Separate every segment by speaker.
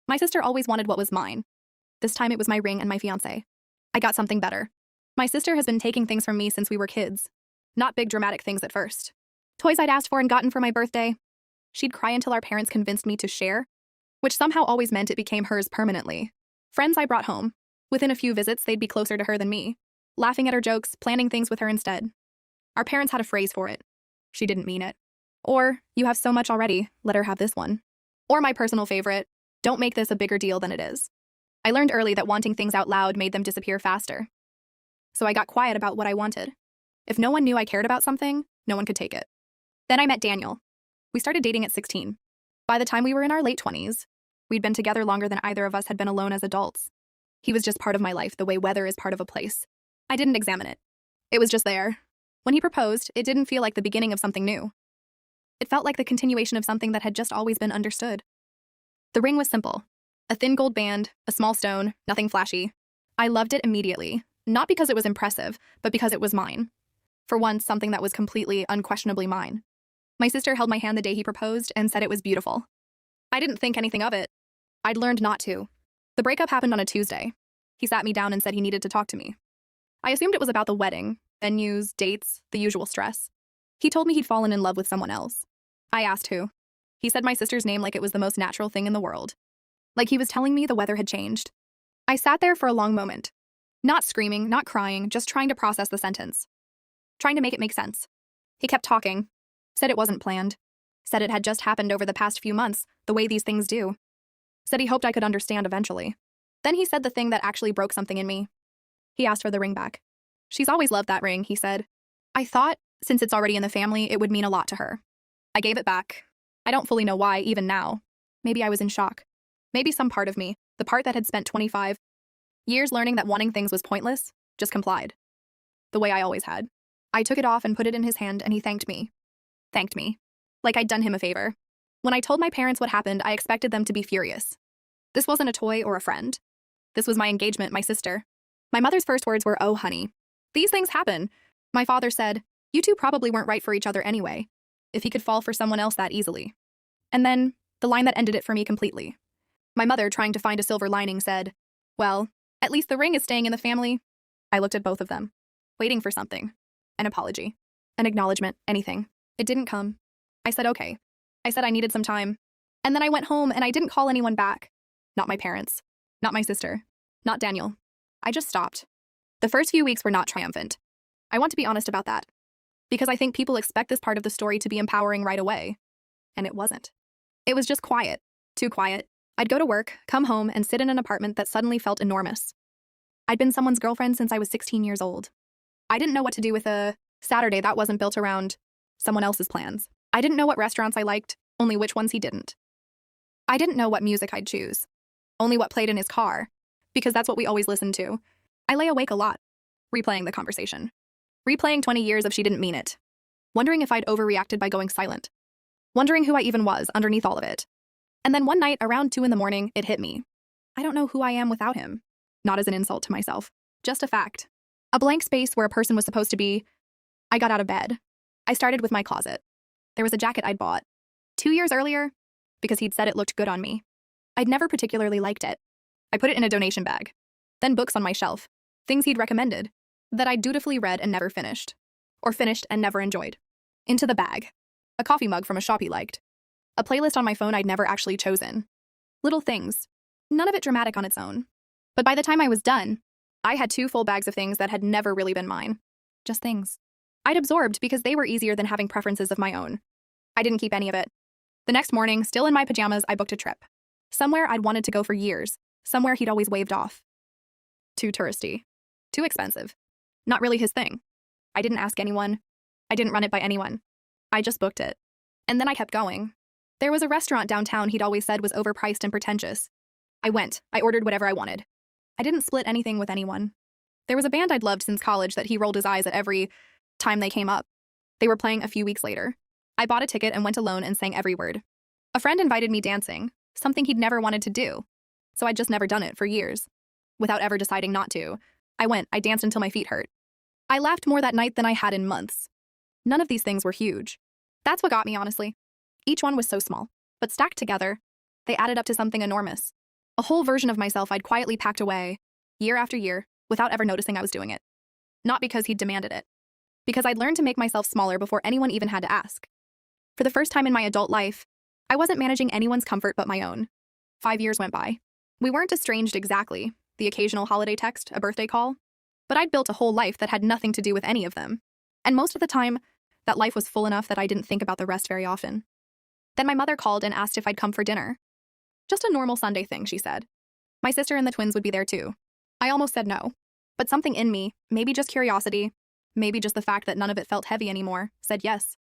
Speaker 1: My sister always wanted what was mine. This time it was my ring and my fiance. I got something better. My sister has been taking things from me since we were kids. Not big dramatic things at first. Toys I'd asked for and gotten for my birthday. She'd cry until our parents convinced me to share, which somehow always meant it became hers permanently. Friends I brought home. Within a few visits, they'd be closer to her than me, laughing at her jokes, planning things with her instead. Our parents had a phrase for it. She didn't mean it. Or, you have so much already, let her have this one. Or my personal favorite, don't make this a bigger deal than it is. I learned early that wanting things out loud made them disappear faster. So I got quiet about what I wanted. If no one knew I cared about something, no one could take it. Then I met Daniel. We started dating at 16. By the time we were in our late 20s, we'd been together longer than either of us had been alone as adults. He was just part of my life the way weather is part of a place. I didn't examine it. It was just there. When he proposed, it didn't feel like the beginning of something new. It felt like the continuation of something that had just always been understood. The ring was simple. A thin gold band, a small stone, nothing flashy. I loved it immediately, not because it was impressive, but because it was mine. For once, something that was completely, unquestionably mine. My sister held my hand the day he proposed and said it was beautiful. I didn't think anything of it. I'd learned not to. The breakup happened on a Tuesday. He sat me down and said he needed to talk to me. I assumed it was about the wedding, venues, dates, the usual stress. He told me he'd fallen in love with someone else. I asked who. He said my sister's name like it was the most natural thing in the world. Like he was telling me the weather had changed. I sat there for a long moment. Not screaming, not crying, just trying to process the sentence. Trying to make it make sense. He kept talking. Said it wasn't planned. Said it had just happened over the past few months, the way these things do. Said he hoped I could understand eventually. Then he said the thing that actually broke something in me. He asked for the ring back. She's always loved that ring, he said. I thought, since it's already in the family, it would mean a lot to her. I gave it back. I don't fully know why, even now. Maybe I was in shock. Maybe some part of me, the part that had spent 25 years learning that wanting things was pointless, just complied. The way I always had. I took it off and put it in his hand, and he thanked me. Thanked me. Like I'd done him a favor. When I told my parents what happened, I expected them to be furious. This wasn't a toy or a friend. This was my engagement, my sister. My mother's first words were, "Oh, honey. These things happen." My father said, "You two probably weren't right for each other anyway, if he could fall for someone else that easily." And then, the line that ended it for me completely. My mother, trying to find a silver lining, said, "Well, at least the ring is staying in the family." I looked at both of them, waiting for something. An apology. An acknowledgement, anything. It didn't come. I said okay. I said I needed some time. And then I went home and I didn't call anyone back. Not my parents. Not my sister. Not Daniel. I just stopped. The first few weeks were not triumphant. I want to be honest about that. Because I think people expect this part of the story to be empowering right away. And it wasn't. It was just quiet. Too quiet. I'd go to work, come home, and sit in an apartment that suddenly felt enormous. I'd been someone's girlfriend since I was 16 years old. I didn't know what to do with a Saturday that wasn't built around someone else's plans. I didn't know what restaurants I liked, only which ones he didn't. I didn't know what music I'd choose, only what played in his car, because that's what we always listened to. I lay awake a lot, replaying the conversation. Replaying 20 years of she didn't mean it. Wondering if I'd overreacted by going silent. Wondering who I even was underneath all of it. And then one night, around 2 a.m, it hit me. I don't know who I am without him. Not as an insult to myself, just a fact. A blank space where a person was supposed to be. I got out of bed. I started with my closet. There was a jacket I'd bought 2 years earlier because he'd said it looked good on me. I'd never particularly liked it. I put it in a donation bag. Then books on my shelf, things he'd recommended, that I'd dutifully read and never finished. Or finished and never enjoyed. Into the bag. A coffee mug from a shop he liked. A playlist on my phone I'd never actually chosen. Little things. None of it dramatic on its own. But by the time I was done, I had 2 full bags of things that had never really been mine. Just things. I'd absorbed because they were easier than having preferences of my own. I didn't keep any of it. The next morning, still in my pajamas, I booked a trip. Somewhere I'd wanted to go for years. Somewhere he'd always waved off. Too touristy. Too expensive. Not really his thing. I didn't ask anyone. I didn't run it by anyone. I just booked it. And then I kept going. There was a restaurant downtown he'd always said was overpriced and pretentious. I went. I ordered whatever I wanted. I didn't split anything with anyone. There was a band I'd loved since college that he rolled his eyes at every time they came up. They were playing a few weeks later. I bought a ticket and went alone and sang every word. A friend invited me dancing, something he'd never wanted to do. So I'd just never done it for years. Without ever deciding not to. I went. I danced until my feet hurt. I laughed more that night than I had in months. None of these things were huge. That's what got me, honestly. Each one was so small, but stacked together, they added up to something enormous. A whole version of myself I'd quietly packed away, year after year, without ever noticing I was doing it. Not because he'd demanded it. Because I'd learned to make myself smaller before anyone even had to ask. For the first time in my adult life, I wasn't managing anyone's comfort but my own. 5 years went by. We weren't estranged exactly, the occasional holiday text, a birthday call, but I'd built a whole life that had nothing to do with any of them. And most of the time, that life was full enough that I didn't think about the rest very often. Then my mother called and asked if I'd come for dinner. Just a normal Sunday thing, she said. My sister and the twins would be there too. I almost said no. But something in me, maybe just curiosity, maybe just the fact that none of it felt heavy anymore, said yes.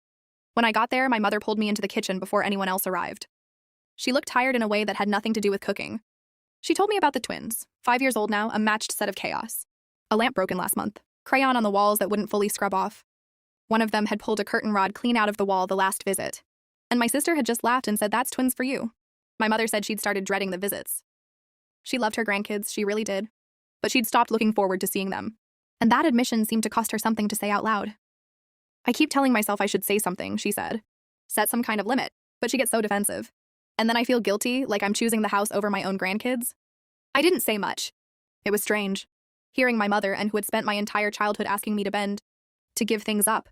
Speaker 1: When I got there, my mother pulled me into the kitchen before anyone else arrived. She looked tired in a way that had nothing to do with cooking. She told me about the twins, 5 years old now, a matched set of chaos. A lamp broken last month, crayon on the walls that wouldn't fully scrub off. One of them had pulled a curtain rod clean out of the wall the last visit. And my sister had just laughed and said, "That's twins for you." My mother said she'd started dreading the visits. She loved her grandkids, she really did. But she'd stopped looking forward to seeing them. And that admission seemed to cost her something to say out loud. "I keep telling myself I should say something," she said. "Set some kind of limit," but she gets so defensive. And then I feel guilty, like I'm choosing the house over my own grandkids. I didn't say much. It was strange. Hearing my mother, and who had spent my entire childhood asking me to bend, to give things up,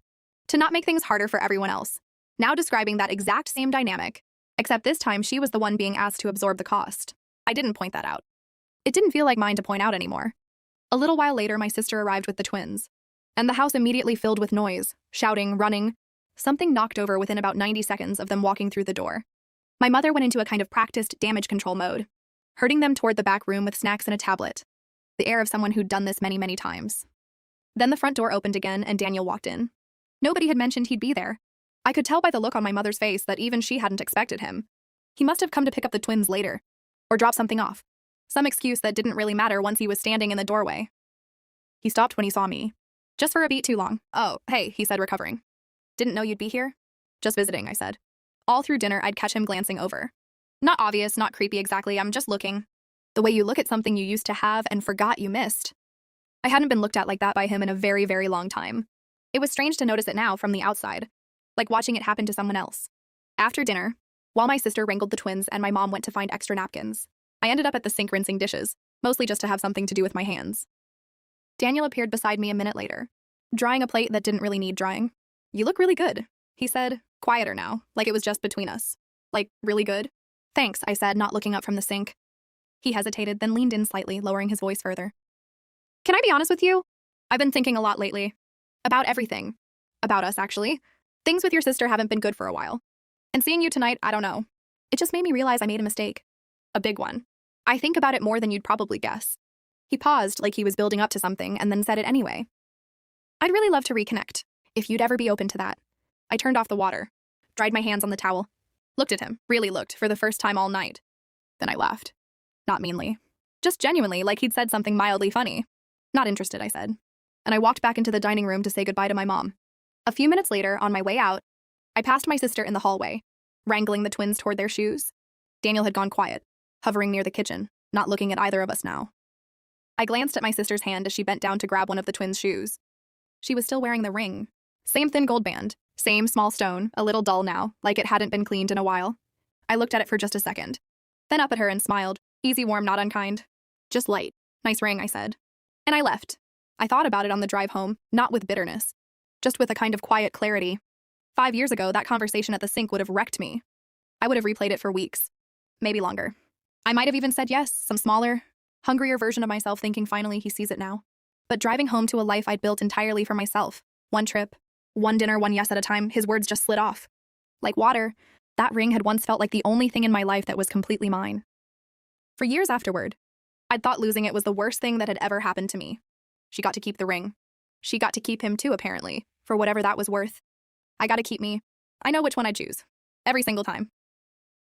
Speaker 1: to not make things harder for everyone else, now describing that exact same dynamic, except this time she was the one being asked to absorb the cost. I didn't point that out. It didn't feel like mine to point out anymore. A little while later, my sister arrived with the twins, and the house immediately filled with noise, shouting, running. Something knocked over within about 90 seconds of them walking through the door. My mother went into a kind of practiced damage control mode, herding them toward the back room with snacks and a tablet, the air of someone who'd done this many, many times. Then the front door opened again and Daniel walked in. Nobody had mentioned he'd be there. I could tell by the look on my mother's face that even she hadn't expected him. He must have come to pick up the twins later, or drop something off. Some excuse that didn't really matter once he was standing in the doorway. He stopped when he saw me. Just for a beat too long. "Oh, hey," he said, recovering. "Didn't know you'd be here?" "Just visiting," I said. All through dinner, I'd catch him glancing over. Not obvious, not creepy exactly, I'm just looking. The way you look at something you used to have and forgot you missed. I hadn't been looked at like that by him in a very, very long time. It was strange to notice it now from the outside, like watching it happen to someone else. After dinner, while my sister wrangled the twins and my mom went to find extra napkins, I ended up at the sink rinsing dishes, mostly just to have something to do with my hands. Daniel appeared beside me a minute later, drying a plate that didn't really need drying. "You look really good," he said, quieter now, like it was just between us. "Like, really good?" "Thanks," I said, not looking up from the sink. He hesitated, then leaned in slightly, lowering his voice further. "Can I be honest with you? I've been thinking a lot lately. About everything. About us, actually. Things with your sister haven't been good for a while. And seeing you tonight, I don't know. It just made me realize I made a mistake. A big one. I think about it more than you'd probably guess." He paused, like he was building up to something, and then said it anyway. "I'd really love to reconnect, if you'd ever be open to that." I turned off the water, dried my hands on the towel, looked at him, really looked, for the first time all night. Then I laughed. Not meanly. Just genuinely, like he'd said something mildly funny. "Not interested," I said. And I walked back into the dining room to say goodbye to my mom. A few minutes later, on my way out, I passed my sister in the hallway, wrangling the twins toward their shoes. Daniel had gone quiet, hovering near the kitchen, not looking at either of us now. I glanced at my sister's hand as she bent down to grab one of the twins' shoes. She was still wearing the ring. Same thin gold band, same small stone, a little dull now, like it hadn't been cleaned in a while. I looked at it for just a second, then up at her and smiled, easy, warm, not unkind. "Just light. Nice ring," I said. And I left. I thought about it on the drive home, not with bitterness, just with a kind of quiet clarity. 5 years ago, that conversation at the sink would have wrecked me. I would have replayed it for weeks, maybe longer. I might have even said yes, some smaller, hungrier version of myself thinking finally he sees it now. But driving home to a life I'd built entirely for myself, one trip, one dinner, one yes at a time, his words just slid off. Like water, that ring had once felt like the only thing in my life that was completely mine. For years afterward, I'd thought losing it was the worst thing that had ever happened to me. She got to keep the ring. She got to keep him too, apparently, for whatever that was worth. I got to keep me. I know which one I'd choose. Every single time.